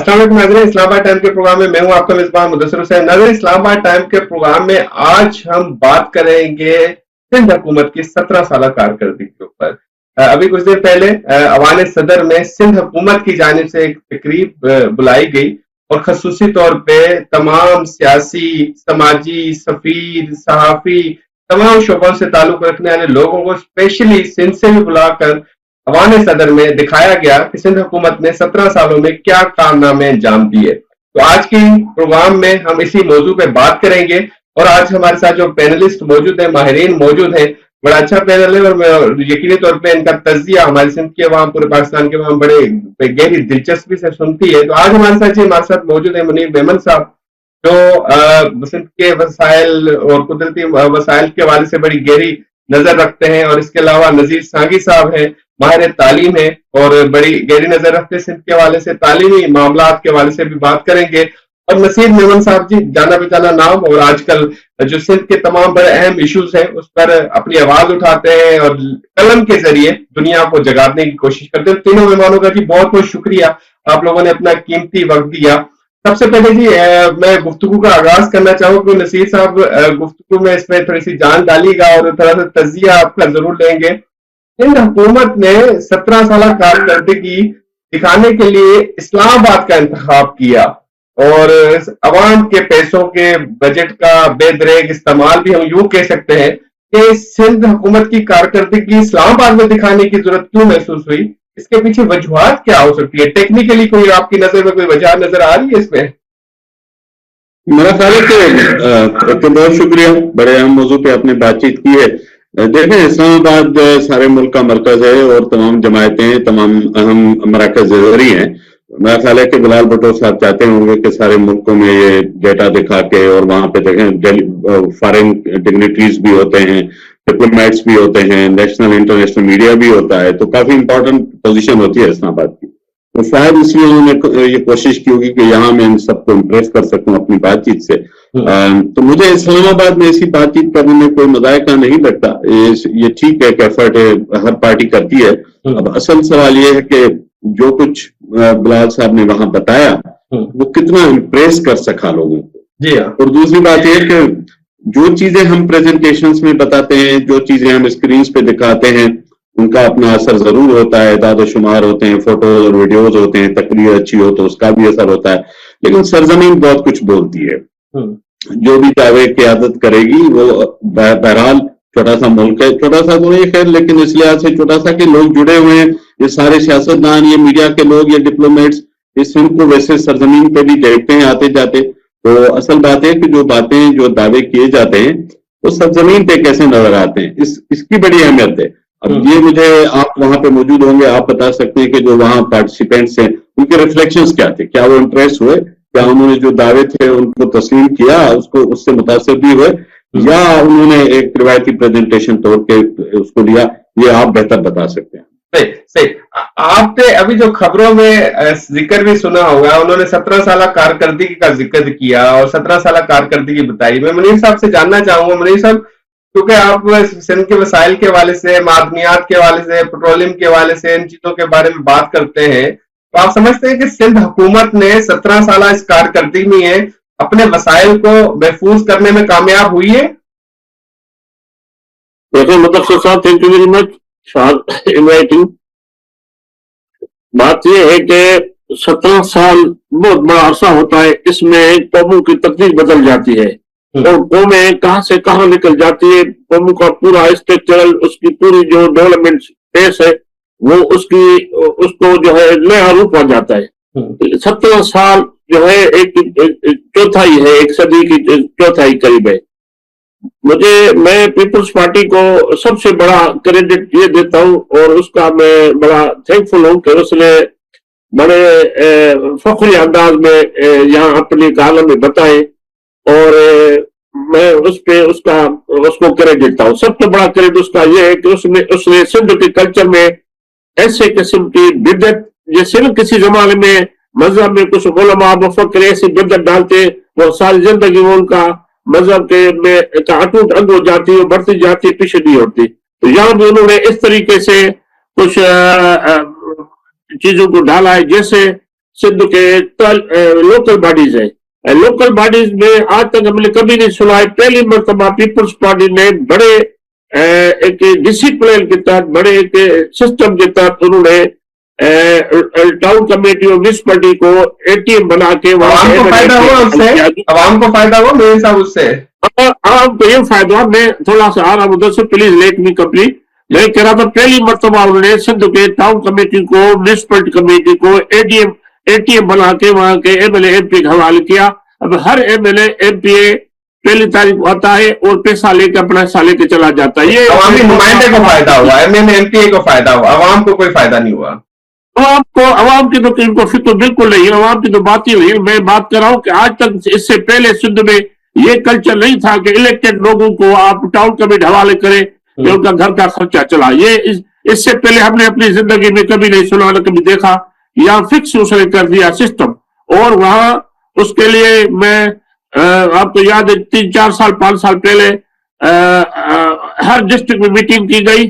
अस्सलाम वालेकुम नाज़रीन, इस्लाम आबाद टाइम के प्रोग्राम में मैं हूं आपका मेजबान मुदस्सिर हुसैन। नाज़रीन, इस्लाम आबाद टाइम के प्रोग्राम में आज हम बात करेंगे सिंध हुकूमत की 17 साल कारकर्दगी के ऊपर। अभी कुछ देर पहले अवान सदर में सिंध हुकूमत की जानिब से एक तकरीब बुलाई गई और खसूसी तौर पे तमाम सियासी, समाजी, सफीर, सहाफी, तमाम शोबों से ताल्लुक रखने वाले लोगों को स्पेशली सिंध से भी बुलाकर अवान सदर में दिखाया गया कि सिंध हुकूमत ने 17 सालों में क्या कारनामे अंजाम दिए। तो आज की प्रोग्राम में हम इसी मौजू पे बात करेंगे और आज हमारे साथ जो पैनलिस्ट मौजूद है, माहिरीन मौजूद है, बड़ा अच्छा पैनल है और यकीनी तौर पे इनका तजिया हमारे सिंध के वहां पूरे पाकिस्तान के वहां बड़े गहरी दिलचस्पी से सुनती है। तो आज हमारे साथ मौजूद है मुनीर मेमन साहब, जो सिंध के वसाइल और कुदरती वसाइल के हवाले से बड़ी गहरी नजर रखते हैं, और इसके अलावा नजीर सांगी साहब हैं, माहिर तालीम है और बड़ी गहरी नजर रखते हैं सिंध के हवाले से, तालीमी मामलात के हवाले से भी बात करेंगे। और नसीर मेमन साहब जी, जाना पहचाना नाम, और आजकल जो सिंध के तमाम बड़े अहम इश्यूज हैं उस पर अपनी आवाज उठाते हैं और कलम के जरिए दुनिया को जगाने की कोशिश करते हैं। तीनों मेहमानों का जी बहुत बहुत शुक्रिया, आप लोगों ने अपना कीमती वक्त दिया। सबसे पहले जी मैं गुफ्तगू का आगाज करना चाहूँ कि नसीर साहब गुफ्तगू में इसमें थोड़ी सी जान डालिएगा और थोड़ा सा तजिया आपका जरूर लेंगे। सिंध हुकूमत ने 17 साल कारकर्दगी दिखाने के लिए इस्लामाबाद का इंतखाब किया और अवाम के पैसों के बजट का बेदरेग इस्तेमाल भी हम यूं कह सकते हैं कि सिंध हुकूमत की कारकर्दगी इस्लामाबाद में दिखाने की जरूरत क्यों महसूस हुई, इसके पीछे वजूहात क्या हो सकती है? टेक्निकली कोई आपकी नजर में कोई वजह नजर आ रही है इसमें? मेरा ख्याल है कि बहुत शुक्रिया, बड़े अहम मौजू पे आपने बातचीत की है। देखें, इस्लामाबाद सारे मुल्क का मरकज है और तमाम जमायतें, तमाम अहम मराकज जरूरी हैं। मेरा ख्याल है कि बिलाल भुट्टो साहब चाहते होंगे कि सारे मुल्कों में ये डेटा दिखा के, और वहां पे देखें फॉरेन डिग्निटरीज भी होते हैं, डिप्लोमेट्स भी होते हैं, नेशनल इंटरनेशनल मीडिया भी होता है, तो काफी इंपॉर्टेंट पोजीशन होती है इस्लामाबाद की। तो शायद इसलिए उन्होंने ये कोशिश की होगी कि यहाँ मैं इन सबको इम्प्रेस कर सकूं अपनी बातचीत से। तो मुझे इस्लामाबाद में ऐसी बातचीत करने में कोई मजायका नहीं लगता। ये ठीक है कि एफर्ट हर पार्टी करती है। अब असल सवाल ये है कि जो कुछ बिलाल साहब ने वहां बताया वो कितना इम्प्रेस कर सका लोगों को। जी हाँ। और दूसरी बात यह कि जो चीजें हम प्रेजेंटेशंस में बताते हैं, जो चीजें हम स्क्रीन पे दिखाते हैं, उनका अपना असर जरूर होता है, दादो शुमार होते हैं, फोटोज और वीडियोज होते हैं, तकरीर अच्छी हो तो उसका भी असर होता है, लेकिन सरजमीन बहुत कुछ बोलती है। जो भी दावे की आदत करेगी वो बहरहाल छोटा सा मुल्क है, छोटा सा तो नहीं खैर, लेकिन इस लिहाज से छोटा सा कि लोग जुड़े हुए हैं, ये सारे सियासतदान, ये मीडिया के लोग, ये डिप्लोमेट्स इस फिल्म को वैसे सरजमीन पे भी देखते हैं आते जाते। तो असल बात है कि जो बातें, जो दावे किए जाते हैं वो सरजमीन पे कैसे नजर आते हैं, इसकी बड़ी अहमियत है। अब ये मुझे, आप वहां पे मौजूद होंगे, आप बता सकते हैं कि जो वहां पार्टिसिपेंट्स हैं उनके रिफ्लेक्शंस क्या थे, क्या वो इंप्रेस हुए, क्या उन्होंने जो दावे थे उनको तस्लीम किया, उसको उससे मुतासिर भी हुए, या उन्होंने एक रिवायती प्रेजेंटेशन तोड़ के उसको लिया, ये आप बेहतर बता सकते हैं। सही सही। आपने अभी जो खबरों में जिक्र भी सुना होगा, उन्होंने 17 साल कारकर्दगी का जिक्र किया और 17 साल कारकर्दगी बताई। मैं मुनीर साहब से जानना चाहूंगा, मुनीर साहब, क्योंकि आप सिंध के वसाइल के हवाले से, मादनियात के हवाले से, पेट्रोलियम के हवाले से, इन चीजों के बारे में बात करते हैं, तो आप समझते हैं कि सिंध हुकूमत ने 17 साल इस कारकर्दगी में अपने वसाइल को महफूज करने में कामयाब हुई है? मुदस्सिर साहब, thank you very much for inviting. बात यह है कि 17 साल बहुत बड़ा अरसा होता है, इसमें कौमों की तकदीर बदल जाती है और कौमें कहां से कहां निकल जाती है। कौमों का पूरा स्ट्रक्चरल, उसकी पूरी जो डेवलपमेंट फेस है वो उसको जो है नया रूप आ जाता है। 17 साल जो है एक चौथाई है, एक सदी की चौथाई करीब है। मैं पीपल्स पार्टी को सबसे बड़ा क्रेडिट ये देता हूँ और उसका मैं बड़ा थैंकफुल हूँ कि उसने बड़े फख्री अंदाज में यहाँ अपनी कॉलम में बताए, और मैं उसको क्रेडिट देता हूँ। सबसे बड़ा क्रेडिट उसका ये है कि उसने सिंध के कल्चर में ऐसे किस्म की बिदत, जैसे किसी जमाने में मजहब में कुछ उलमा मुफक्किर ऐसी बिदत डालते, वो सारी जिंदगी वो उनका मजहब के में अटूट अंग हो जाती है, बढ़ती जाती, पीछे नहीं होती। तो यहाँ भी उन्होंने इस तरीके से कुछ चीजों को डाला है, जैसे सिंध के लोकल बॉडीज है। लोकल बॉडीज में आज तक हमने कभी नहीं सुना है, पहली मरतबा पीपल्स पार्टी ने बड़े एक डिसिप्लिन के तहत, बड़े एक सिस्टम के तहत उन्होंने टाउन कमेटी और म्यूनिसिपैलिटी को एटीएम बना के आवाम को फायदा हुआ उससे, आवाम को फायदा हुआ मेरे हिसाब उससे। आवाम को ये फायदा हुआ, मैं थोड़ा सा आ रहा हूँ उधर से, प्लीज लेट मी कंप्लीट। मैं कह रहा था पहली मरतबा उन्होंने सिंध के टाउन कमेटी को, म्यूनिसिपैलिटी कमेटी को एटीएम बना के वहां के एमएलए एमपी के हवाले किया। अब हर एमएलए एमपी पहली तारीख को आता है और पैसा लेके अपना हिस्सा लेके चला जाता है। ये अवामी नुमाइंदे को फायदा हुआ, एमएलए एमपी को फायदा हुआ, आवाम को कोई फायदा नहीं हुआ। अवाम की तो इनको फिक्र बिल्कुल नहीं है, अवाम की तो बात ही नहीं है। मैं बात कर रहा हूँ कि आज तक इससे पहले सिंध में ये कल्चर नहीं था कि इलेक्टेड लोगों को आप टाउन कमेटी हवाले करें कि उनका घर का खर्चा चला। ये इससे पहले हमने अपनी जिंदगी में कभी नहीं सुना, न कभी देखा। यहाँ फिक्स उसने कर दिया सिस्टम, और वहां उसके लिए मैं आपको याद है 3-4 साल 5 साल पहले हर डिस्ट्रिक्ट में मीटिंग की गई,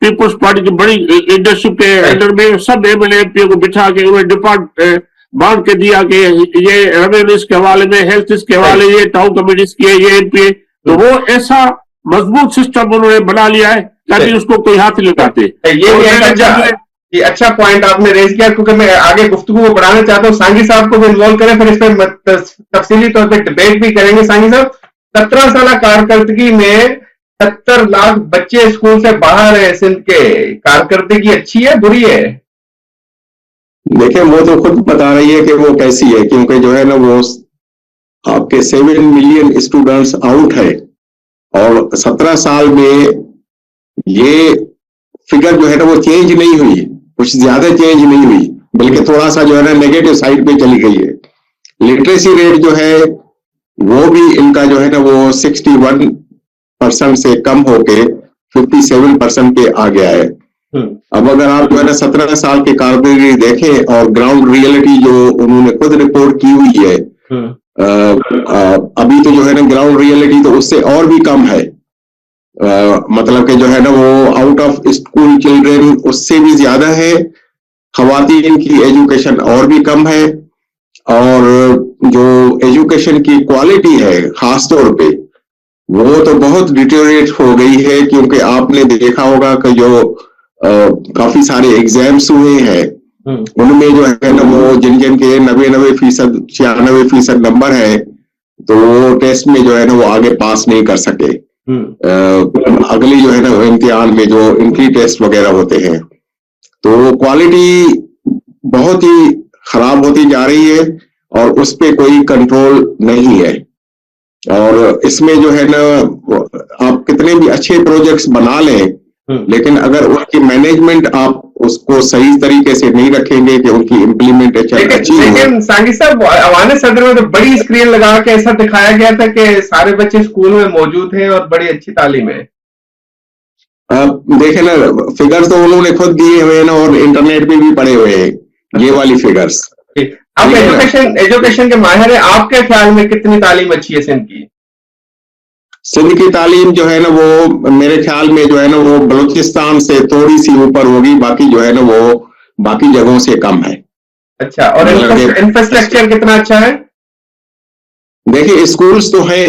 पीपुल्स पार्टी की बड़ी लीडरशिप के अंडर में सब एमएलए एमपी को बिठा के उन्हें डिपार्ट बांट के दिया कि ये रेवेन्यू इसके हवाले में, हेल्थ इसके हवाले, ये टाउन कमेटीज की है, ये एमपी। तो वो ऐसा मजबूत सिस्टम उन्होंने बना लिया है ताकि उसको कोई हाथ नहीं लगाते। ये अच्छा पॉइंट आपने रेज किया, क्योंकि मैं आगे गुफ्तगू को बढ़ाना चाहता हूँ। सांगी साहब को भी इन्वॉल्व करें, फिर इस पर तफसीली तौर पर डिबेट भी करेंगे। सांगी साहब, 17 साल कारकर्दगी में 70 लाख बच्चे स्कूल से बाहर है सिंध के, कारकर्दगी अच्छी है बुरी है? देखिए, वो तो खुद बता रही है कि वो कैसी है, क्योंकि जो है ना वो आपके 7 मिलियन स्टूडेंट्स आउट है, और 17 साल में ये फिगर जो है ना वो चेंज नहीं हुई, कुछ ज्यादा चेंज नहीं हुई, बल्कि थोड़ा सा जो है ना नेगेटिव साइड पे चली गई है। लिटरेसी रेट जो है वो भी इनका जो है ना वो 61% से कम होके 57% पे आ गया है। अब अगर आप जो है ना 17 साल के कारकर्दगी देखें और ग्राउंड रियलिटी जो उन्होंने खुद रिपोर्ट की हुई है, अभी तो जो है ना ग्राउंड रियलिटी तो उससे और भी कम है। मतलब कि जो है ना वो आउट ऑफ स्कूल चिल्ड्रेन उससे भी ज्यादा है, खवातीन की एजुकेशन और भी कम है, और जो एजुकेशन की क्वालिटी है खास तौर पे वो तो बहुत डिटेरियोरेट हो गई है, क्योंकि आपने देखा होगा कि जो काफी सारे एग्जाम्स हुए हैं उनमें जो है ना वो जिन के 99%, 96% नंबर है, तो वो टेस्ट में जो है ना वो आगे पास नहीं कर सके। अगली जो है ना इम्तिहान में जो इनकी टेस्ट वगैरह होते हैं, तो क्वालिटी बहुत ही खराब होती जा रही है और उस पे कोई कंट्रोल नहीं है। और इसमें जो है ना आप कितने भी अच्छे प्रोजेक्ट्स बना लें, लेकिन अगर उनकी मैनेजमेंट आप उसको सही तरीके से नहीं रखेंगे कि उनकी इम्प्लीमेंटेशन अच्छी हो। लेकिन सांगी साहब, अवान सदर में तो बड़ी स्क्रीन लगा के ऐसा दिखाया गया था कि सारे बच्चे स्कूल में मौजूद हैं और बड़ी अच्छी तालीम है। देखे ना, फिगर्स तो उन्होंने खुद दिए हुए हैं ना, और इंटरनेट पे भी पड़े हुए हैं ये वाली फिगर्स। आप एजुकेशन के माहिर हैं, आपके ख्याल में कितनी तालीम अच्छी है सिंध की? सिंध की तालीम जो है ना वो मेरे ख्याल में जो है ना वो बलूचिस्तान से थोड़ी सी ऊपर होगी, बाकी जो है ना वो बाकी जगहों से कम है। अच्छा, और इंफ्रास्ट्रक्चर कितना अच्छा है? देखिए, स्कूल्स तो है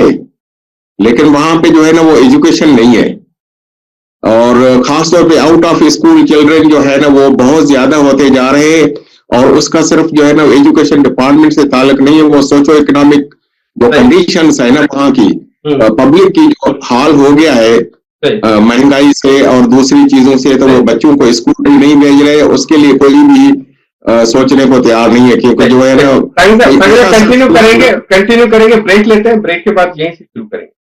लेकिन वहां पे जो है ना वो एजुकेशन नहीं है, और खासतौर पे आउट ऑफ स्कूल चिल्ड्रन जो है ना वो बहुत ज्यादा होते जा रहे हैं, और उसका सिर्फ जो है ना एजुकेशन डिपार्टमेंट से ताल्लुक नहीं है, वो सोशो इकोनॉमिक जो कंडीशंस है ना वहाँ की पब्लिक की जो हाल हो गया है महंगाई से और दूसरी चीजों से, तो वो बच्चों को स्कूल नहीं भेज रहे, उसके लिए कोई भी सोचने को तैयार नहीं है, क्योंकि जो है ना कंटिन्यू करेंगे, ब्रेक लेते हैं, ब्रेक के बाद यहीं से शुरू करेंगे।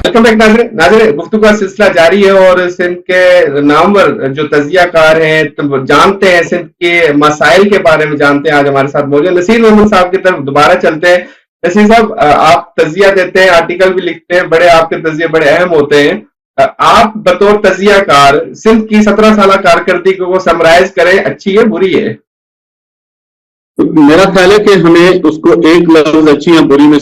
वेलकम बैक नाज़रीन, गुफ्तगू का सिलसिला जारी है और सिंध के नामवर जो तजियाकार हैं, तो जानते हैं सिंध के मसाइल के बारे में जानते हैं। आज हमारे साथ मौजूद नसीर मोहम्मद साहब की तरफ दोबारा चलते हैं। नसीर साहब, आप तजिया देते हैं, आर्टिकल भी लिखते हैं, बड़े आपके तजिए बड़े अहम होते हैं, آپ بطور تجزیہ کار سندھ کی 17 سالہ کارکردگی کو سمرائز کریں، اچھی ہے بری ہے؟ میرا خیال ہے کہ ہمیں اس کو ایک لفظ اچھی یا بری میں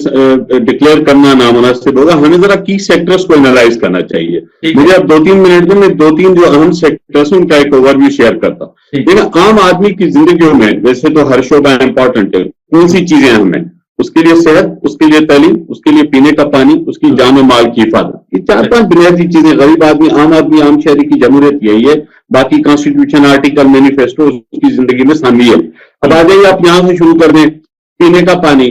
ڈکلیئر کرنا نامناسب ہوگا. ہمیں ذرا کی سیکٹرز کو انالائز کرنا چاہیے. مجھے اب 2-3 منٹ میں 2-3 جو اہم سیکٹرز ہیں ان کا ایک اوور ویو شیئر کرتا ہوں. لیکن عام آدمی کی زندگیوں میں ویسے تو ہر شعبہ امپورٹنٹ ہے. کون سی چیزیں ہمیں؟ اس کے لیے صحت، اس کے لیے تعلیم، اس کے لیے پینے کا پانی، اس کی جان و مال کی حفاظت. یہ 4-5 بنیادی چیزیں. غریب آدمی، عام شہری کی جمہوریت یہی ہے. باقی کانسٹیٹیوشن، آرٹیکل، مینیفیسٹو اس کی زندگی میں شامل ہے. اب آ جائیے آپ یہاں سے شروع کر دیں. پینے کا پانی،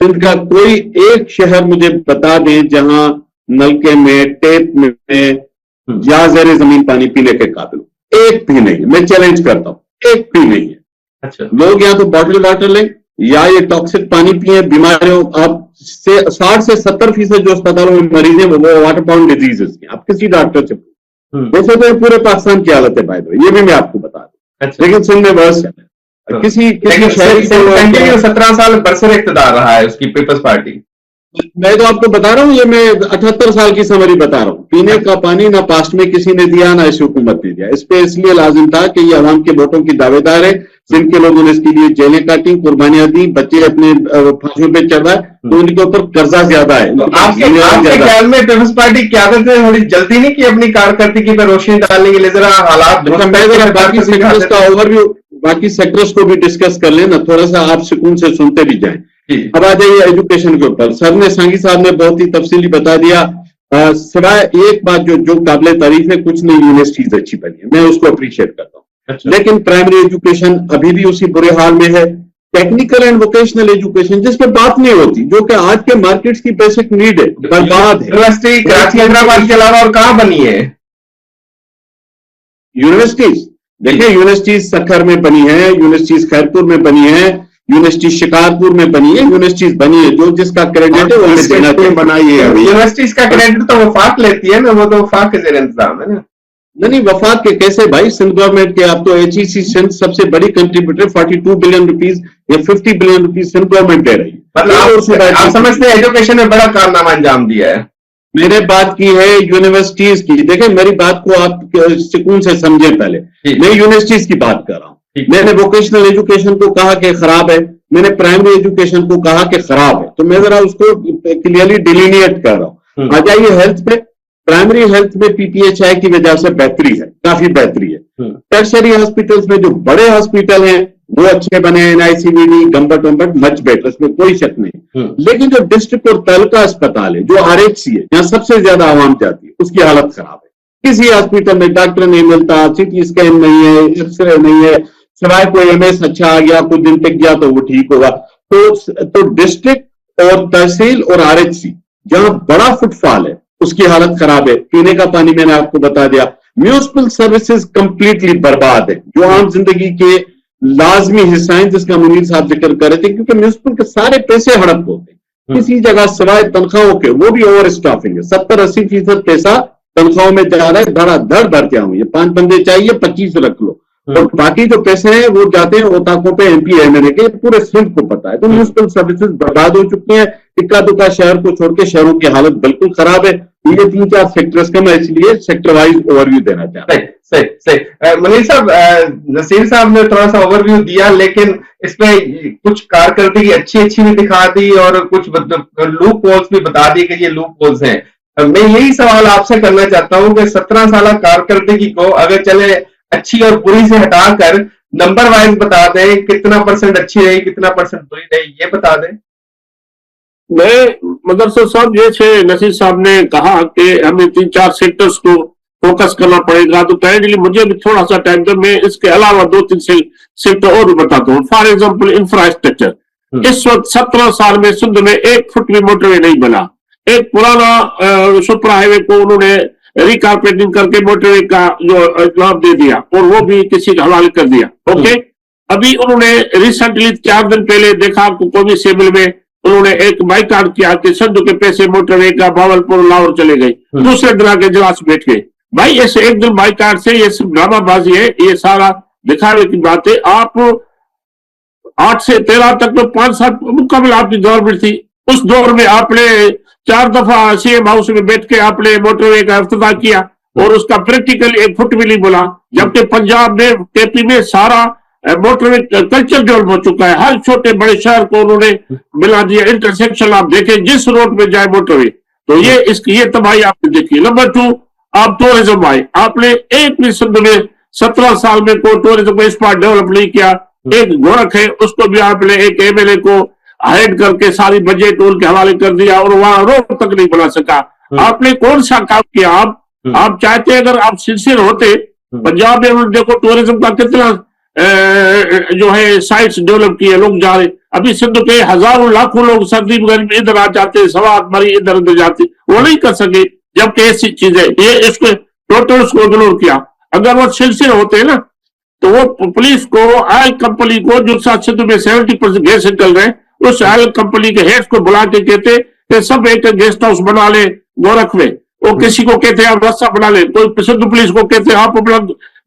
سندھ کا کوئی ایک شہر مجھے بتا دیں جہاں نلکے میں، ٹیپ میں یا زیر زمین پانی پینے کے قابل. ایک بھی نہیں. میں چیلنج کرتا ہوں، ایک بھی نہیں ہے. اچھا، لوگ یا تو باٹل واٹر لیں یا یہ ٹاکسک پانی پیئیں. بیماریوں آپ سے 60 سے 70% جو اسپتالوں میں مریض ہیں وہ واٹر باؤنڈ ڈیزیزز ہیں. آپ کسی ڈاکٹر سے ویسے تو پورے پاکستان کی حالت ہے بھائی، یہ بھی میں آپ کو بتا دوں. لیکن سندھ میں بس کسی شہری 17 سال برسر اقتدار رہا ہے اس کی پیپلز پارٹی. میں تو آپ کو بتا رہا ہوں، یہ میں 78 سال کی سمری بتا رہا ہوں. پینے کا پانی نہ پاسٹ میں کسی نے دیا، نہ اس حکومت نے دیا. اس پہ اس لیے لازم تھا کہ یہ عوام کے ووٹوں کی دعوے دار ہے. سندھ کے لوگوں نے اس کے لیے جیلیں کاٹی، قربانیاں دی، بچے اپنے پھانسیوں پہ چڑھ رہا ہے تو ان کے اوپر قرضہ زیادہ ہے. آپ کے خیال میں پیپلز پارٹی قیادت نے تھوڑی جلدی نہیں کی اپنی کارکردگی پہ روشنی ڈالنے کے لیے؟ ذرا حالات باقی سیکٹرز کو بھی ڈسکس کر لیں نا، تھوڑا سا آپ سکون سے سنتے بھی جائیں. اب آ جائیے ایجوکیشن کے اوپر. سر نے، سانگی صاحب نے بہت ہی تفصیلی بتا دیا. سوائے ایک بات جو قابل تعریف ہے، کچھ نہیں یونیورسٹیز اچھی بنی ہے، میں اس کو اپریشیٹ کرتا ہوں. لیکن پرائمری ایجوکیشن ابھی بھی اسی برے حال میں ہے. ٹیکنیکل اینڈ ووکیشنل ایجوکیشن جس پہ بات نہیں ہوتی، جو کہ آج کے مارکیٹس کی بیسک نیڈ ہے، برباد ہے. یونیورسٹی کراچی حیدرآباد کے علاوہ اور کہاں بنی ہے یونیورسٹیز؟ دیکھیں، یونیورسٹیز سکھر میں بنی ہے، یونیورسٹیز خیرپور میں بنی ہے، یونیورسٹی شکارپور میں بنی ہے. یونیورسٹیز بنی ہے جو جس کا کریڈٹ ہے وہ ہمیں دینا چاہیے. بنائی ہے. یونیورسٹیز کا کریڈٹ تو وفاق لیتی ہے نا، وہ تو وفاق کے زیر انتظام ہے نا. نہیں، وفاق کے کیسے بھائی؟ سندھ گورنمنٹ کے اب تو HEC سندھ سب سے بڑی کنٹریبیوٹر 42 بلین روپیز یا 50 بلین روپیز سندھ گورنمنٹ دے رہی ہے. مطلب آپ سمجھتے ہیں ایجوکیشن میں بڑا کارنامہ انجام دیا ہے؟ میں نے بات کی ہے یونیورسٹیز کی. دیکھیں میری بات کو آپ سکون سے سمجھیں. پہلے میں یونیورسٹیز کی بات کر رہا ہوں. میں نے ووکیشنل ایجوکیشن کو کہا کہ خراب ہے، میں نے پرائمری ایجوکیشن کو کہا کہ خراب ہے. تو میں ذرا اس کو کلیئرلی ڈیلینیٹ کر رہا ہوں. آ جائیے ہیلتھ پہ. پرائمری ہیلتھ میں PPHI کی وجہ سے بہتری ہے، کافی بہتری ہے. ٹرشری ہاسپٹلز میں جو بڑے ہاسپٹل ہیں وہ اچھے بنے ہیں، NICVD، گمبٹ ومبٹ مچ بیٹر، اس میں کوئی شک نہیں. لیکن جو ڈسٹرکٹ اور تعلقہ اسپتال ہے، جو RHC ہے، جہاں سب سے زیادہ عوام جاتی ہے، اس کی حالت خراب ہے. کسی ہاسپٹل میں ڈاکٹر نہیں ملتا، CT اسکین نہیں ہے، ایکس رے نہیں ہے، سوائے کوئی MS اچھا آ گیا، کچھ دن تک گیا تو وہ ٹھیک ہوگا. تو ڈسٹرکٹ اور تحصیل اور RHC جہاں بڑا فٹ فال ہے اس کی حالت خراب ہے. پینے کا پانی میں نے آپ کو بتا دیا. میونسپل سروسز کمپلیٹلی برباد ہے، جو عام زندگی کے لازمی حصہ ہیں جس کا منیر صاحب ذکر کر رہے تھے. کیونکہ میونسپل کے سارے پیسے ہڑپ ہوتے ہیں کسی جگہ سوائے تنخواہوں کے، وہ بھی اوور اسٹافنگ ہے. 70-80% پیسہ تنخواہوں میں جا رہا ہے، دھڑا دھڑ بھر کے آؤں. یہ 5 بندے چاہیے، 25 رکھ لو. اور باقی جو پیسے ہیں وہ جاتے ہیں اوتاکوں پہ، MP MLA کے. پورے سندھ کو پتا ہے. تو میونسپل سروسز برباد ہو چکی ہیں. اکا دکا شہر کو چھوڑ کے شہروں کی حالت بالکل خراب ہے. یہ 3-4 سیکٹرز کا میں اس لیے سیکٹر وائز اوور ویو دینا چاہتا ہوں. صحیح. منیر صاحب، نصیر صاحب نے تھوڑا سا اوور ویو دیا، لیکن اس میں کچھ کارکردگی اچھی بھی دکھا دی اور کچھ لوپ ہولز بھی بتا دی کہ یہ لوپ ہولز ہیں. میں یہی سوال آپ سے کرنا چاہتا ہوں کہ 17 سالہ کارکردگی کو اگر چلے اچھی اور بری سے ہٹا کر نمبر وائز بتا دیں، کتنا % اچھی رہی، کتنا % بری رہی، یہ بتا دیں. میں مدرسہ صاحب یہ چھے نصیر صاحب نے کہا کہ ہمیں 3-4 سیکٹرز کو فوکس کرنا پڑے گا. تو کائنڈلی مجھے بھی تھوڑا سا ٹائم دے، میں اس کے علاوہ 2-3 سیکٹر اور بھی بتاتا ہوں. For example infrastructure. اس وقت 17 سال میں سندھ میں 1 فٹ بھی موٹر وے نہیں بنا. ایک پرانا سپرا ہائی وے کو انہوں نے ریکارپیٹنگ کر کے موٹر وے کا جو اطلاع دے دیا اور وہ بھی کسی کا حوالے کر دیا. اوکے، ابھی انہوں نے ریسنٹلی 4 دن پہلے دیکھا قومی اسمبلی میں انہوں نے ایک بائی کاٹ کیا کہ سندھ کے پیسے موٹر وے کا بھاولپور لاہور چلے گئے. دوسرے دن آ کے اجلاس بیٹھ گئے. بھائی ایسے ایک دن بائی کاٹ سے یہ صرف ڈرامہ بازی ہے، یہ سارا دکھانے کی بات ہے. آپ 8 سے 13 تک تو 5 سال مکمل آپ کی گورنمنٹ تھی. اس دور میں آپ نے 4 दफा सीएम हाउस में बैठ के आपने मोटरवे का इफ्तिताह किया और उसका प्रैक्टिकल 1 फुट भी नहीं बोला, जबकि पंजाब में केपी में सारा मोटरवे कल्चर डेवलप हो चुका है। हर छोटे बड़े शहर को उन्होंने मिला दिया। इंटरसेक्शन आप देखें, जिस रोड पे जाए मोटरवे, तो ये तबाही आपने देखी। नंबर 2, आप टूरिज्म आए, आपने एक भी सिंध में 17 साल में कोई टूरिज्म को इस बार डेवलप नहीं किया। एक गोरख है, उसको भी आपने एक एमएलए को हाइड करके सारी बजट उनके हवाले कर दिया और वहां रोड तक नहीं बना सका। आपने कौन सा काम किया? आप चाहते अगर आप सिंसियर होते, पंजाब में देखो टूरिज्म का कितना जो है साइट्स डेवलप किए, लोग जा रहे। अभी सिंध के हजारों लाखों लोग सर्दी गर्मी इधर आ जाते, सवात मरी इधर उधर जाते, वो नहीं कर सके। जबकि ऐसी चीजें ये इसको टोटल उसको इग्नोर किया। अगर वो सिंसियर होते हैं ना, तो वो पुलिस को, ऑयल कंपनी को, जो सिंध में 70% गैस निकल रहे, उस ऑयल कंपनी के हेड को बुला के कहते कि सब एक गेस्ट हाउस बना ले गोरख में। वो किसी को कहते आप रास्ता बना ले, तो सिंध पुलिस को कहते आप अपना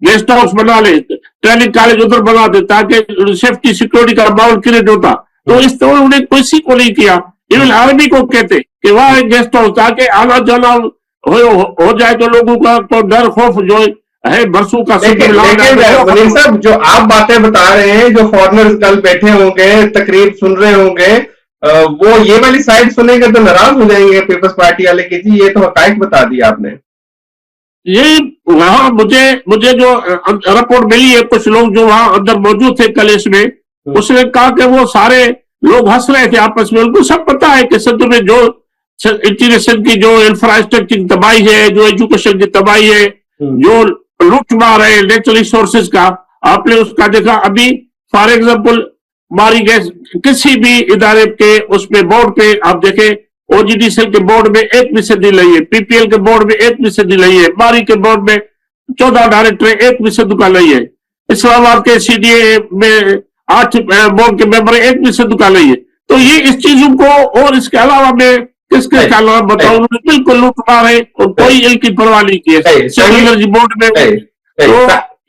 गेस्ट हाउस बना ले, ट्रेनिंग कॉलेज उधर बना दे, ताकि सेफ्टी सिक्योरिटी का माहौल क्रिएट होता। तो इस तरह उन्होंने किसी को नहीं किया। इवन आर्मी को कहते कि वहां एक गेस्ट हाउस, ताकि आना जाना हो जाए तो लोगों का तो डर खौफ जो है बरसों का। लेकिन साहब, जो आप बातें बता रहे हैं, जो फॉरेनर्स कल बैठे होंगे, तकरीब सुन रहे होंगे, वो ये वाली साइड सुनेंगे तो नाराज हो जाएंगे पीपल्स पार्टी वाले कि जी ये तो हकायक बता दिया आपने। ये वहां मुझे जो रिपोर्ट मिली है, कुछ लोग जो वहां अंदर मौजूद थे कल इसमें, उसने कहा कि वो सारे लोग हंस रहे थे आपस में। उनको सब पता है कि सिंध में जो इंटीग्रेशन की जो इंफ्रास्ट्रक्चर की तबाही है, जो एजुकेशन की तबाही है, जो लूट मार है नेचुरल रिसोर्सेज का, आपने उसका देखा। अभी फॉर एग्जाम्पल मारी गैस किसी भी इदारे के उसमें बोर्ड पे आप देखें, ओजीडीसीएल के बोर्ड में 1% नहीं है, पीपीएल के बोर्ड में 1% नहीं है, मारी के बोर्ड में 14 डायरेक्टर 1% का नहीं है, इस्लामाबाद के सीडीए में 8 बोर्ड के मेंबर 1% का नहीं है। तो ये इस चीजों को, और इसके अलावा मैं किसके का नाम बताऊं, उन्होंने बिल्कुल लूट मार है और कोई इनकी परवाह नहीं की है। सिविल एनर्जी बोर्ड में तो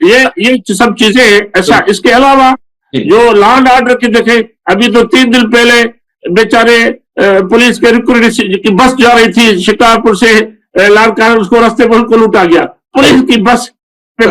ये सब चीजें ऐसा। इसके अलावा जो लैंड ऑर्डर की देखे, अभी तो 3 दिन पहले बेचारे पुलिस के रिक्रूटमेंट की बस जा रही थी शिकारपुर से लालकान, उसको रास्ते पर उनको लूटा गया, पुलिस की बस। ये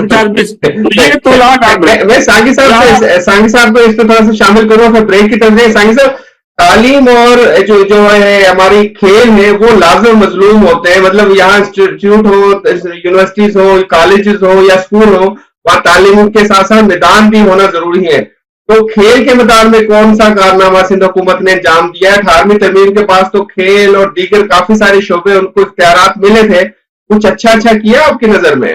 तो लैंड ऑर्डर। मैं सांगी साहब को इस तरह से शामिल करूँ, फिर ब्रेक की तरफ से। सांगी साहब, तालीम और जो है हमारी खेल है, वो लाज़िम मजलूम होते हैं। मतलब यहाँ इंस्टीट्यूट हो, यूनिवर्सिटीज हो, कॉलेजेस हो या स्कूल हो, वहाँ तालीम के साथ साथ मैदान भी होना जरूरी है। तो खेल के मैदान में कौन सा कारनामा सिंध हुकूमत ने अंजाम दिया है? 18वीं तरमीम के पास तो खेल और दीगर काफी सारे शोबे उनको इख्तियारात मिले थे, कुछ अच्छा किया आपकी नजर में?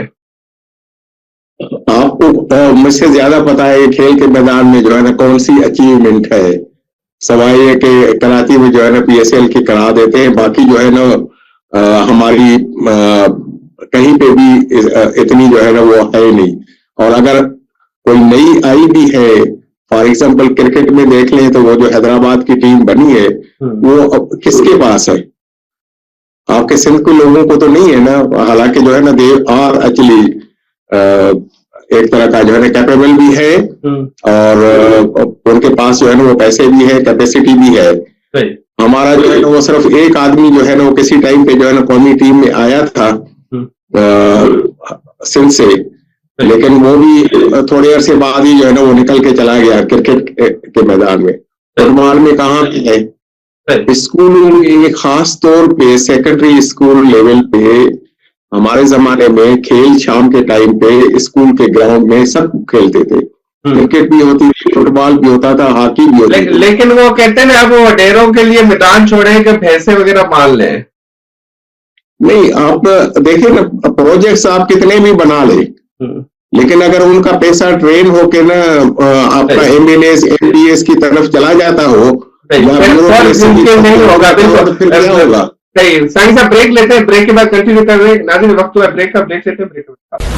आपको मुझसे ज्यादा पता है खेल के मैदान में जो है ना कौन सी अचीवमेंट है। सवाई के कराची में जो है ना पीएसएल की करा देते हैं, बाकी जो है ना हमारी कहीं पे भी इतनी जो है ना वो है नहीं। और अगर कोई नई आई भी है, फॉर एग्जाम्पल क्रिकेट में देख लें तो वो जो हैदराबाद की टीम बनी है वो किसके पास है? आपके सिंध के लोगों को तो नहीं है ना। हालांकि जो है ना दे आर एक्चुअली एक तरह का जो है ना कैपेबल भी है और उनके पास जो है ना वो पैसे भी है, कैपेसिटी भी है। हमारा जो है ना वो सिर्फ एक आदमी जो है ना वो किसी टाइम पे जो है ना कौमी टीम में आया था सिंध से, लेकिन वो भी थोड़े अरसे बाद ही जो है ना वो निकल के चला गया क्रिकेट के मैदान में। फुटबॉल में कहाँ पे है? स्कूलों में, खास तौर पे सेकेंडरी स्कूल लेवल पे हमारे जमाने में खेल शाम के टाइम पे स्कूल के ग्राउंड में सब खेलते थे। क्रिकेट भी होती थी, फुटबॉल भी होता था, हॉकी भी होती थी। लेकिन वो कहते हैं ना अब वो डेरों के लिए मैदान छोड़े कि भैंसे वगैरह पाल लें। नहीं, आप देखिए ना प्रोजेक्ट्स आप कितने भी बना ले, लेकिन अगर उनका पैसा ट्रेन होके ना आपका एमएनएस एमडीएस की तरफ चला जाता हो नहीं होगा, फिर क्या होगा? सही। साईं साहब ब्रेक लेते हैं, ब्रेक के बाद कंटिन्यू कर रहे हैं। नाज़रीन वक्त हुआ ब्रेक का, ब्रेक लेते हैं, ब्रेक के बाद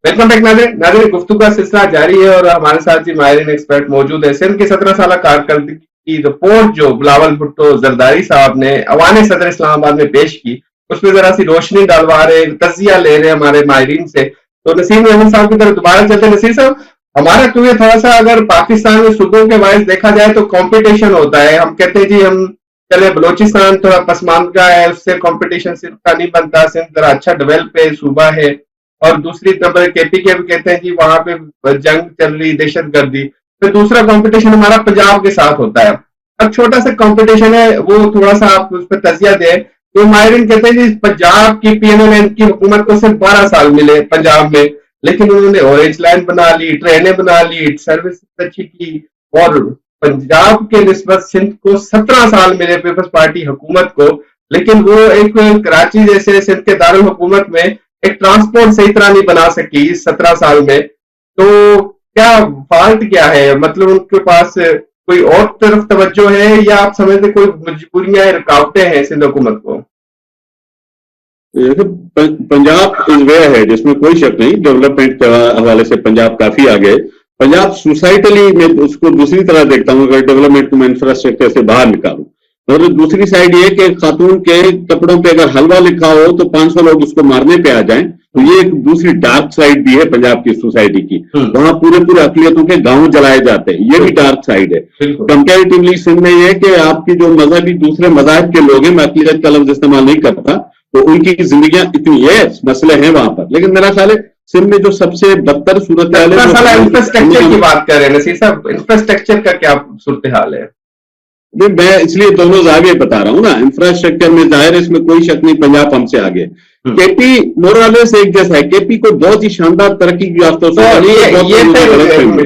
वेलकम बैक। नाज़रीन गुफ्तगू का सिलसिला जारी है और हमारे साथ जी माहिरीन एक्सपर्ट मौजूद है। सिंध की 17 साल कारकर्दगी की रिपोर्ट जो बिलावल भुट्टो जरदारी साहब ने अवान सदर इस्लामाबाद में पेश की, उसमें जरा सी रोशनी डालवा रहे, तजिया ले रहे हमारे माहिरीन से। तो नसीर अहमद साहब की तरफ दोबारा चलते। नसीर साहब, हमारा क्यों थोड़ा सा अगर पाकिस्तान में सूबों के वाइज देखा जाए तो कंपटीशन होता है, हम कहते हैं जी हम चले बलोचिस्तान थोड़ा पसमानदा है, उससे कंपटीशन सिर्फ का नहीं बनता, सिंध जरा अच्छा डेवलप है सूबा है, और दूसरी नंबर केपी के भी कहते हैं जी वहां पे जंग चल रही, दहशत गर्दी। फिर दूसरा कंपटीशन हमारा पंजाब के साथ होता है। अब छोटा सा कंपटीशन है, वो थोड़ा सा आप उस पर तजिया दें। तो माहिरीन कहते हैं जी पंजाब की PNL की हुकूमत को सिर्फ 12 साल मिले पंजाब में, लेकिन उन्होंने ऑरेंज लाइन बना ली, ट्रेनें बना ली, सर्विस अच्छी की, और पंजाब के निस्बत सिंध को 17 साल मिले पीपल्स पार्टी हुकूमत को, लेकिन वो एक कराची जैसे सिंध के दारुल हुकूमत में एक ट्रांसपोर्ट सही तरह नहीं बना सकी इस 17 साल में। तो क्या फॉल्ट क्या है, मतलब उनके पास कोई और तरफ तवज्जो है, या आप समझते कोई मजबूरियां रुकावटें हैं सिंध हुकूमत को? पंजाब इज वे है जिसमें कोई शक नहीं, डेवलपमेंट के हवाले से पंजाब काफी आगे। पंजाब सोसाइटली मैं उसको दूसरी तरह देखता हूँ, अगर डेवलपमेंट को मैं इंफ्रास्ट्रक्चर से बाहर निकालूं, और दूसरी साइड ये कि खातून के कपड़ों पे अगर हलवा लिखा हो तो 500 लोग उसको मारने पे आ जाएं, तो ये एक दूसरी डार्क साइड भी है पंजाब की सोसाइटी की। वहां पूरे अकलियतों के गांव जलाए जाते हैं, ये भी डार्क साइड है। कंपैरेटिवली सिंध में ये कि आपकी जो मजहबी दूसरे मजाहब के लोग हैं, मैं अकलियत का लफ्ज इस्तेमाल नहीं करता, तो उनकी जिंदगियां इतनी है, मसले हैं वहां पर। लेकिन मेरा ख्याल है सिंध में जो सबसे बदतर सूरत हाल है, इंफ्रास्ट्रक्चर की बात कर रहे हैं नसीर साहब, इंफ्रास्ट्रक्चर का क्या सूरत हाल है? मैं इसलिए दोनों जाविये बता रहा हूँ ना। इंफ्रास्ट्रक्चर में जाहिर है, इसमें कोई शक नहीं, पंजाब हमसे आगे। केपी मोरालेस एक जैसा है, केपी को बहुत ही शानदार तरक्की की याफ्ता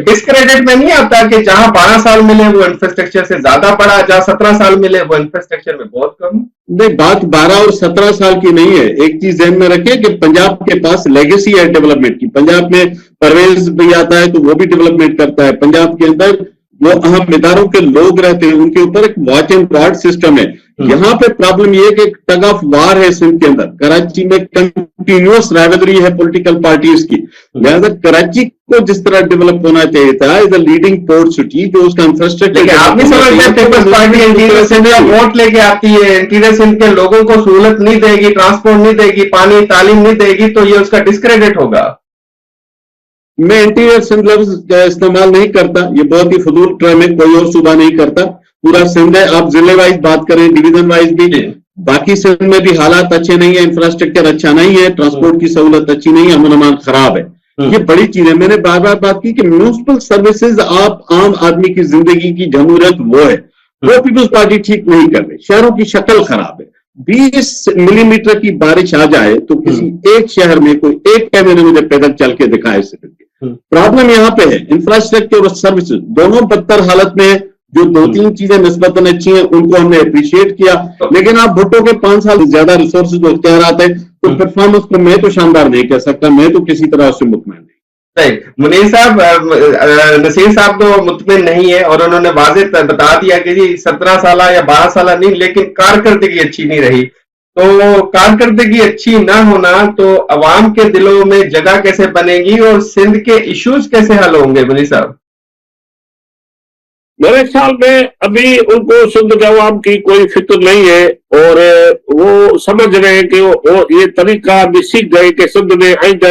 डिस्क्रेडिट में नहीं आता कि जहां 12 साल मिले वो इंफ्रास्ट्रक्चर से ज्यादा पड़ा, जहां 17 साल मिले वो इंफ्रास्ट्रक्चर में बहुत कम। नहीं, बात 12 और 17 साल की नहीं है। एक चीज ध्यान में रखें कि पंजाब के पास लेगेसी है डेवलपमेंट की। पंजाब में परवेज भी आता है तो वो भी डेवलपमेंट करता है। पंजाब के अंदर वो अहम इदारों के लोग रहते हैं, उनके ऊपर एक वॉच एंड गार्ड सिस्टम है। यहाँ पे प्रॉब्लम ये है कि टग ऑफ वार है सिंध के अंदर। कराची में कंटिन्यूअस राइवलरी है पॉलिटिकल पार्टीज की, लिहाजा कराची को जिस तरह डेवलप होना चाहिए था as a leading port city, जो उसका इंफ्रास्ट्रक्चर। आप नहीं समझते पीपल्स पार्टी इंटीरियर सिंध में वोट लेके आती है, इंटीरियर सिंध के लोगों को सहूलत नहीं देगी, ट्रांसपोर्ट नहीं देगी, पानी तालीम नहीं देगी, तो ये उसका डिस्क्रेडिट होगा? मैं इंटीरियर सिंध लफ्ज का इस्तेमाल नहीं करता, ये बहुत ही फजूल टर्म है, कोई और सूबा नहीं करता। पूरा सिंध है। आप जिले वाइज बात करें, डिवीजन वाइज भी, बाकी सिंध में भी हालात अच्छे नहीं है, इंफ्रास्ट्रक्चर अच्छा नहीं है, ट्रांसपोर्ट की सहूलत अच्छी नहीं है, अमन अमान खराब है। ये बड़ी चीज है। मैंने बार बार बात की कि म्यूनिसिपल सर्विसेज, आप आम आदमी की जिंदगी की जमहूरियत वो है, वो पीपल्स पार्टी ठीक नहीं कर रही। शहरों की शक्ल खराब है। 20 मिलीमीटर की बारिश आ जाए तो किसी एक शहर में कोई एक कैमरे मुझे पैदल चल के दिखाए सके। प्रॉब्लम यहाँ पे है, इंफ्रास्ट्रक्चर और सर्विसेज दोनों बदतर हालत में है। जो 2-3 चीजें निस्बतन अच्छी हैं उनको हमने अप्रिशिएट किया, लेकिन आप भुट्टो के 5 साल ज्यादा रिसोर्सेज और इख्तियारात हैं, तो परफॉर्मेंस को मैं तो शानदार नहीं कह सकता, मैं तो किसी तरह से मुतमईन नहीं। मुनीर साहब, नसीर साहब तो मुतमिन नहीं है, और उन्होंने वाज़ेह बता दिया कि जी 17 साल या 12 साल नहीं, लेकिन कारकर्दगी अच्छी नहीं रही। तो कारकर्दगी अच्छी ना होना तो अवाम के दिलों में जगह कैसे बनेगी, और सिंध के इश्यूज कैसे हल होंगे मुनीर साहब? मेरे ख्याल में अभी उनको सिंध के अवाम की कोई फिक्र नहीं है, और वो समझ रहे हैं कि वो ये तरीका भी सीख गए कि सिंध में आइंदा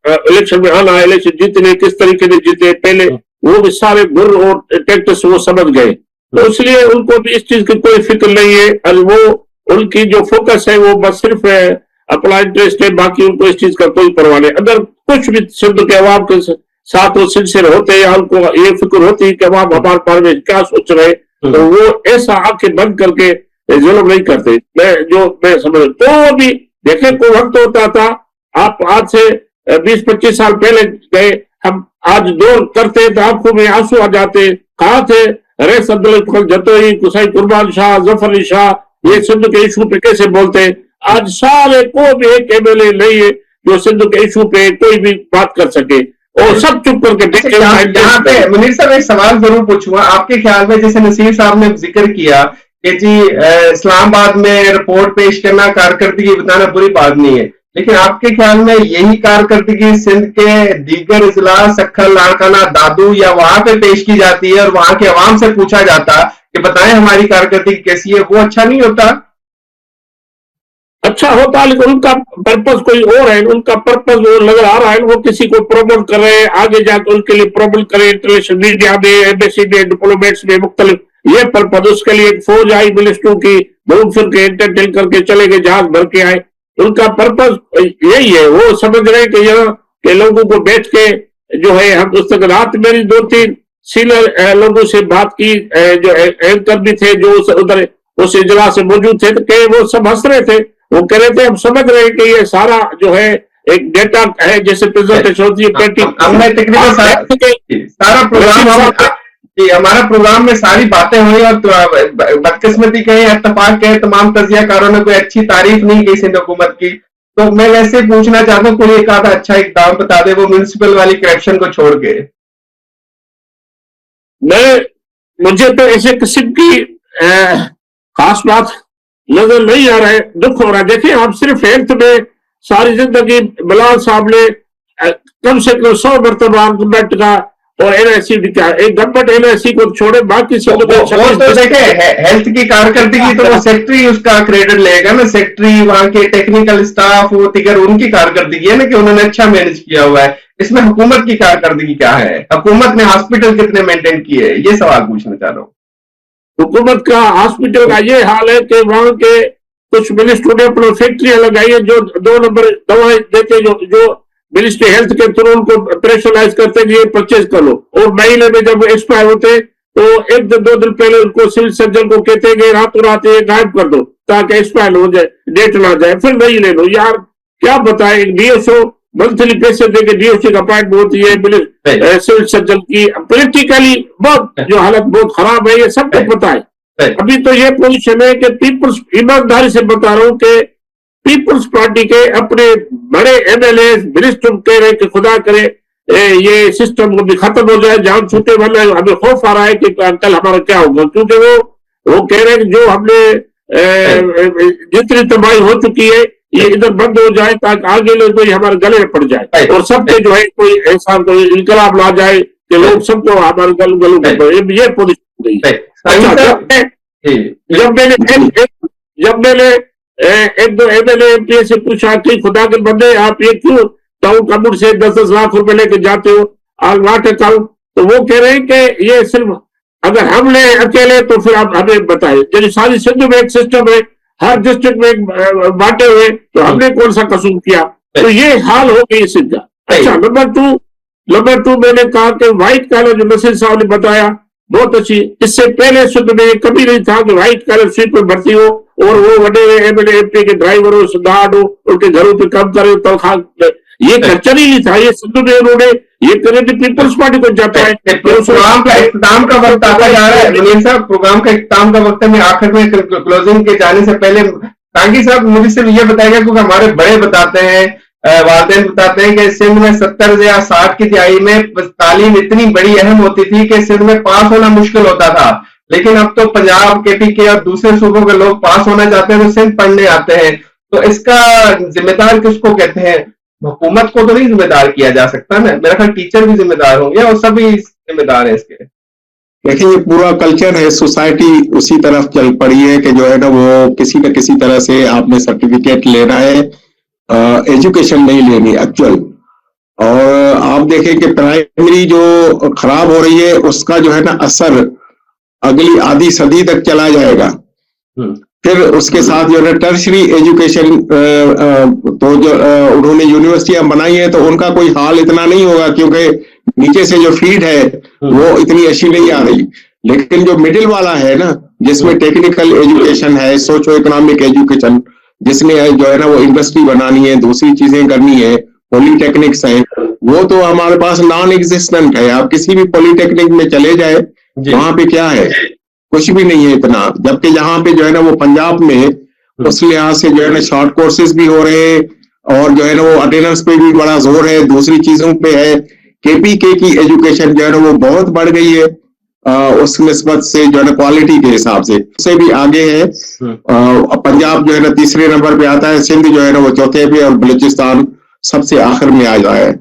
इलेक्शन में आना है, इलेक्शन जीतने किस तरीके से जीते, पहले वो भी सारे गुर और टैक्टिक्स वो समझ गए। तो इसलिए उनको भी इस चीज की कोई फिक्र नहीं है, और वो उनकी जो फोकस है वो बस सिर्फ अपना इंटरेस्ट है, बाकी उनको इस चीज का कोई परवाह नहीं। अगर कुछ भी सिंध के अवाम के साथ वो सिलसिले होते या उनको ये फिक्र होती कि अवाम हमारे बारे में क्या सोच रहे, तो वो ऐसा आंखें बंद करके जुल्म नहीं करते। मैं समझ, तो भी देखे कोई वक्त होता था, आप आज से 20-25 साल पहले गए, हम आज दौर करते तो आंखों में आंसू आ जाते। कहाँ थे रईस अब्दुल जतोई, कुसई कुर्बान शाह, जफर अली शाह, ये सिंध के इशू पे कैसे बोलते हैं? आज सारे को भी एक MLA नहीं है जो सिंध के इशू पे कोई भी बात कर सके, और सब चुप करके। यहाँ पे मुनीर साहब एक सवाल जरूर पूछूंगा, आपके ख्याल में जैसे नसीर साहब ने जिक्र किया कि जी इस्लामाबाद में रिपोर्ट पेश करना, कारकर्दगी बताना बुरी बात नहीं है, लेकिन आपके ख्याल में यही कारकर्दगी सिंध के दीगर इजला, सखल, लाड़काना, दादू या वहां पे पेश की जाती है और वहां के अवाम से पूछा जाता کہ بتائیں ہماری کارکردگی کیسی ہے، وہ اچھا نہیں ہوتا؟ اچھا ہوتا، لیکن ان کا پرپز کوئی اور ہے، ان کا پرپز وہ نظر آ رہا ہے، وہ کسی کو پروموٹ کر رہے ہیں، آگے جا کے ان کے لیے پروموٹ کرے انٹرنیشنل میڈیا میں، ایمبیسی میں، ڈپلومیٹس میں، مختلف یہ پرپز. اس کے لیے ایک فوج آئی منسٹروں کی، گھوم پھر کے انٹرٹین کر کے چلے گئے، جہاز بھر کے آئے. ان کا پرپز یہی ہے، وہ سمجھ رہے کہ یہاں کے لوگوں کو بیٹھ کے جو ہے ہم اس تک رات میری 2-3 سینئر لوگوں سے بات کی، جو اینکر بھی تھے جو ادھر اس اجلاس سے موجود تھے، کہ وہ سب ہنس رہے تھے. وہ کہہ رہے تھے ہم سمجھ رہے ہیں کہ یہ سارا جو ہے ایک ڈیٹا ہے، جیسے پریزنٹیشن ہوتی ہے، سارا پروگرام جی ہمارا پروگرام میں ساری باتیں ہوئی، اور بدقسمتی کہیں اتفاق کہیں تمام تجزیہ کاروں نے کوئی اچھی تعریف نہیں کی سندھ حکومت کی. تو میں ویسے پوچھنا چاہتا ہوں کوئی ایک آدھا اچھا اقدام بتا دے وہ میونسپل والی کرپشن کو چھوڑ کے. مجھے تو ایسے قسم کی خاص بات نظر نہیں آ رہا ہے، دکھ ہو رہا ہے. دیکھیں ہم صرف ہیلتھ میں ساری زندگی بلال صاحب نے کم سے کم 100 مرتبہ گورنمنٹ کا اور این ایس سی دکھا، ایک گورنمنٹ این ایس سی کو چھوڑے باقی سب ہیلتھ کی کارکردگی تو وہ سیکٹری اس کا کریڈٹ لے گا نا، سیکٹری وہاں کے ٹیکنیکل اسٹاف وہ دیگر ان کی کارکردگی ہے نا کہ انہوں نے اچھا مینج کیا ہوا ہے. اس میں حکومت کی کارکردگی کیا ہے؟ حکومت نے ہاسپٹل کتنے مینٹین کیے؟ یہ سوال پوچھنا چاہ رہا ہوں. حکومت کا ہاسپٹل کا یہ حال ہے کہ وہاں کے کچھ منسٹروں نے اپنا فیکٹریاں لگائی ہیں جو 2 نمبر دوائیں دیتے، جو منسٹری ہیلتھ کے تھرو ان کو پریشرائز کرتے کہ یہ پرچیز کر لو، اور مہینے میں جب ایکسپائر ہوتے تو 1-2 دن پہلے ان کو سول سرجن کو کہتے کہ راتوں رات یہ غائب کر دو تاکہ ایکسپائر ہو جائے، ڈیٹ نہ جائے، پھر نہیں لے لو. یار کیا بتائیں، ڈی ایس او منتھلی پیسے دے کے ڈی او سی کا اپائنٹمنٹ ہوتی ہے سول سرجن کی. پولیٹیکلی بہت جو حالت بہت خراب ہے، یہ سب کو پتا ہے. ابھی تو یہ پوزیشن ہے کہ پیپلز، ایمانداری سے بتا رہا ہوں کہ پیپلز پارٹی کے اپنے بڑے ایم ایل اے منسٹر کہہ رہے کہ خدا کرے یہ سسٹم بھی ختم ہو جائے، جان چھوٹے والا. ہمیں خوف آ رہا ہے کہ کل ہمارا کیا ہوگا، کیونکہ وہ کہہ رہے کہ جو ہم نے جتنی تباہی ہو چکی ہے یہ ادھر بند ہو جائے تاکہ آگے لوگ کوئی ہمارے گلے پڑ جائے اور سب کے جو ہے کوئی ایسا کوئی انقلاب لا جائے کہ لوگ سب کو ہمارے گلوں پہ پڑے. یہ پوزیشن گئی. جب میں نے 1-2 M L A M P سے پوچھا کہ خدا کے بندے آپ یہ کیوں ٹاؤن کمر سے 10-10 لاکھ روپے لے کے جاتے ہو واٹ اکاؤنٹ، تو وہ کہہ رہے ہیں کہ یہ صرف اگر ہم لیں اکیلے تو پھر آپ ہمیں بتائیں. یعنی ساری سندھ میں ایک سسٹم ہے، ہر ڈسٹرکٹ میں بانٹے ہوئے، تو ہم نے کون سا قصور کیا؟ تو یہ حال ہو گئی سندھ کا. اچھا نمبر 2 میں نے کہا کہ وائٹ کالر جو نصیر صاحب نے بتایا بہت اچھی. اس سے پہلے سندھ میں کبھی نہیں تھا کہ وائٹ کالر سیٹ پر بھرتی ہو اور وہ بڑے ایم ایل ایم پی کے ڈرائیور ہو، سدھارڈ ہو، ان کے گھروں پہ کام کرے تنخواہ. یہ کلچر ہی نہیں تھا. یہ سندھ میں انہوں نے یہ کرے کہ پیپلز پارٹی کو جاتا ہے. پروگرام کا اختتام کا وقت آتا جا رہا ہے منیر صاحب، پروگرام کا اختتام کا وقت ہے. میں آخر میں کلوزنگ کے جانے سے پہلے ٹانگی صاحب مجھے صرف یہ بتائے گا کیونکہ ہمارے بڑے بتاتے ہیں، والدین بتاتے ہیں کہ سندھ میں 70 یا 60 کی دہائی میں تعلیم اتنی بڑی اہم ہوتی تھی کہ سندھ میں پاس ہونا مشکل ہوتا تھا، لیکن اب تو پنجاب کے پی کے اور دوسرے صوبوں کے لوگ پاس ہونا چاہتے ہیں تو سندھ پڑھنے آتے ہیں. تو اس کا ذمہ دار کس کو کہتے ہیں؟ حکومت کو تو نہیں ذمہ دار کیا جا سکتا نا، میرا خیال ٹیچر بھی ذمہ دار ہوں گے اور سبھی ذمہ دار ہیں اس کے. دیکھیں یہ پورا کلچر ہے، سوسائٹی اسی طرف چل پڑی ہے کہ جو ہے نا وہ کسی نہ کسی طرح سے آپ نے سرٹیفکیٹ لینا ہے، ایجوکیشن نہیں لینی ایکچوئل. اور آپ دیکھیں کہ پرائمری جو خراب ہو رہی ہے اس کا جو ہے نا اثر اگلی آدھی صدی تک چلا جائے گا. پھر اس کے ساتھ جو ہے ٹرشری ایجوکیشن تو جو انہوں نے یونیورسٹیاں بنائی ہیں تو ان کا کوئی حال اتنا نہیں ہوگا کیونکہ نیچے سے جو فیڈ ہے وہ اتنی اچھی نہیں آ رہی. لیکن جو مڈل والا ہے نا جس میں ٹیکنیکل ایجوکیشن ہے، سوشو اکنامک ایجوکیشن، جس نے جو ہے نا وہ انڈسٹری بنانی ہے، دوسری چیزیں کرنی ہے، پولی ٹیکنکس ہیں، وہ تو ہمارے پاس نان ایگزسٹنٹ ہے. آپ کسی بھی پولی ٹیکنک میں چلے جائے وہاں پہ کیا ہے؟ کچھ بھی نہیں ہے اتنا. جبکہ یہاں پہ جو ہے نا وہ پنجاب میں اس لحاظ سے جو ہے نا شارٹ کورسز بھی ہو رہے ہیں اور جو ہے نا وہ اٹینڈنس پہ بھی بڑا زور ہے، دوسری چیزوں پہ ہے. کے پی کے کی ایجوکیشن جو ہے نا وہ بہت بڑھ گئی ہے اس نسبت سے جو ہے نا کوالٹی کے حساب سے بھی آگے ہے. پنجاب جو ہے نا تیسرے نمبر پہ آتا ہے، سندھ جو ہے نا وہ چوتھے پہ، اور بلوچستان سب سے آخر میں آ جائے.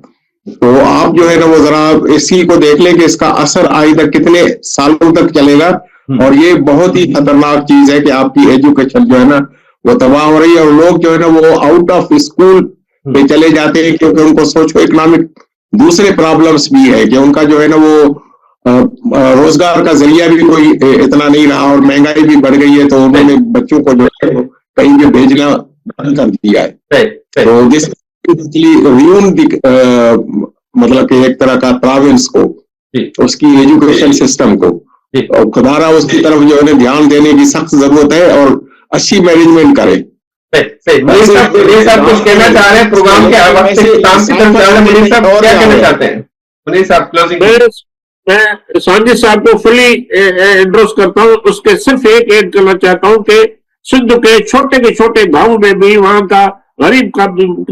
تو آپ جو ہے نا وہ ذرا اسی کو دیکھ لیں کہ اس کا اثر آئندہ کتنے سالوں تک چلے گا. اور یہ بہت ہی خطرناک چیز ہے کہ آپ کی ایجوکیشن جو ہے نا وہ تباہ ہو رہی ہے, اور لوگ جو ہے نا وہ آؤٹ آف اسکول پہ چلے جاتے ہیں کیونکہ ان کو سوچو اکنامک دوسرے پرابلمس بھی ہے کہ ان کا جو ہے نا وہ روزگار کا ذریعہ بھی کوئی اتنا نہیں رہا, اور مہنگائی بھی بڑھ گئی ہے, تو انہوں نے بچوں کو جو ہے کہیں پہ بھیجنا بند کر دیا ہے. تو دس ریون مطلب کہ ایک طرح کا پروونس کو, اس کی ایجوکیشن سسٹم کو, اور خدا رہا اس کی طرف جو ہے دھیان دینے کی سخت ضرورت ہے اور اچھی مینجمنٹ کرے. منیر صاحب کچھ کہنا چاہ رہے ہیں پروگرام کے وقت سے اختتام کی طرف جا رہے ہیں, منیر صاحب کیا کہنا چاہتے ہیں؟ منیر صاحب کلوزنگ. میں سانجد صاحب کو فلی انڈورس کرتا ہوں. اس کے صرف ایک ایڈ کرنا چاہتا ہوں کہ سندھ کے چھوٹے گاؤں میں بھی وہاں کا غریب کا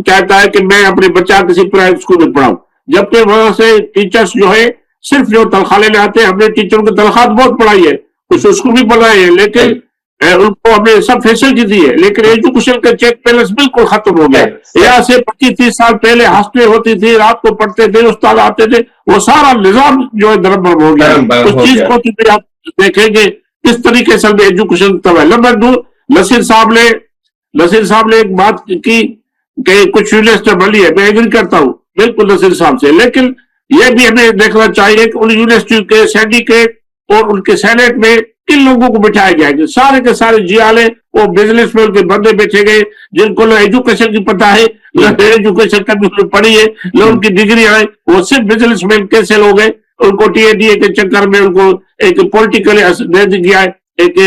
چاہتا ہے کہ میں اپنے بچہ کسی پرائیویٹ اسکول میں پڑھاؤں, جبکہ وہاں سے ٹیچرز جو ہے صرف جو تنخواہ لینے آتے ہیں, ہم نے ٹیچروں کی تنخواہ بہت پڑھائی ہے, کچھ اسکول بھی پڑھائے ہیں, لیکن ان کو ہم نے سب فیسلٹی دی ہے, لیکن ایجوکیشن کا چیک بیلنس بالکل ختم ہو گیا. یہاں سے 25-30 سال پہلے ہاسٹلیں ہوتی تھی, رات کو پڑھتے تھے, استاد آتے تھے, وہ سارا نظام جو ہے دربر ہو گیا. اس چیز کو آپ دیکھیں گے کس طریقے سے ایجوکیشن تباہ. نمبر 2, نصیر صاحب نے ایک بات کی کہ کچھ یونیورسٹی بنی ہے, میں ایگری کرتا ہوں بالکل نصیر صاحب سے, لیکن یہ بھی ہمیں دیکھنا چاہیے کہ ان یونیورسٹی کے سینڈیکیٹ اور ان کے سینٹ میں کن لوگوں کو بٹھایا گیا کہ سارے کے سارے جیالے وہ بزنس میں ان کے بندے بیٹھے گئے جن کو نہ ایجوکیشن کی پتہ ہے, نہ ایجوکیشن کا بھی پڑھی ہے, نہ ان کی ڈگری آئے, وہ صرف بزنس مین کیسے لوگ ہیں, ان کو ٹی اے ڈی اے کے چکر میں ان کو ایک پولیٹیکل دے دیا ہے, ایک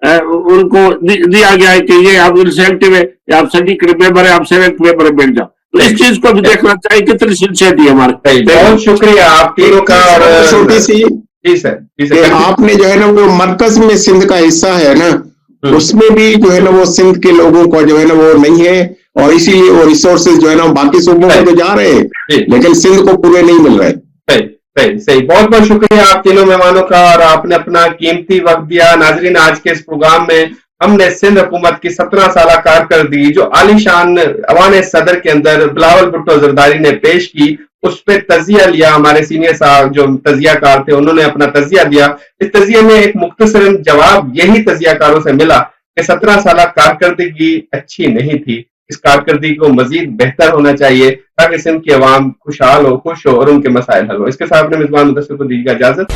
ان کو دیا گیا ہے کہ یہ آپ انسینٹیو ہے, آپ سینڈیکیٹ ممبر ہے, آپ سینٹ ممبر ہے, بیٹھ جاؤ. تو اس چیز کو بھی دیکھنا چاہیے کتنی سنسیئرٹی ہے ہمارے. بہت شکریہ آپ تینوں کا. اور چھوٹی سی جی سر, آپ نے جو ہے نا وہ مرکز میں سندھ کا حصہ ہے نا, اس میں بھی جو ہے نا وہ سندھ کے لوگوں کو جو ہے نا وہ نہیں ہے, اور اسی لیے وہ ریسورسز جو ہے نا باقی صوبوں میں تو جا رہے ہیں لیکن سندھ کو پورے نہیں مل رہے. صحیح. بہت بہت شکریہ آپ تینوں مہمانوں کا, اور آپ نے اپنا قیمتی وقت دیا. ناظرین, آج کے اس پروگرام میں ہم نے سندھ حکومت کی 17 سالہ کارکردگی جو عالی شان ایوان صدر کے اندر بلاول بھٹو زرداری نے پیش کی, اس پہ تجزیہ لیا. ہمارے سینئر صاحب جو تجزیہ کار تھے انہوں نے اپنا تجزیہ دیا. اس تجزیے میں ایک مختصر جواب یہی تجزیہ کاروں سے ملا کہ 17 سالہ کارکردگی اچھی نہیں تھی, اس کارکردگی کو مزید بہتر ہونا چاہیے تاکہ سندھ کی عوام خوشحال ہو, خوش ہو اور ان کے مسائل حل ہو. اس کے ساتھ اپنے میزبان مدثر کو دیجیے اجازت.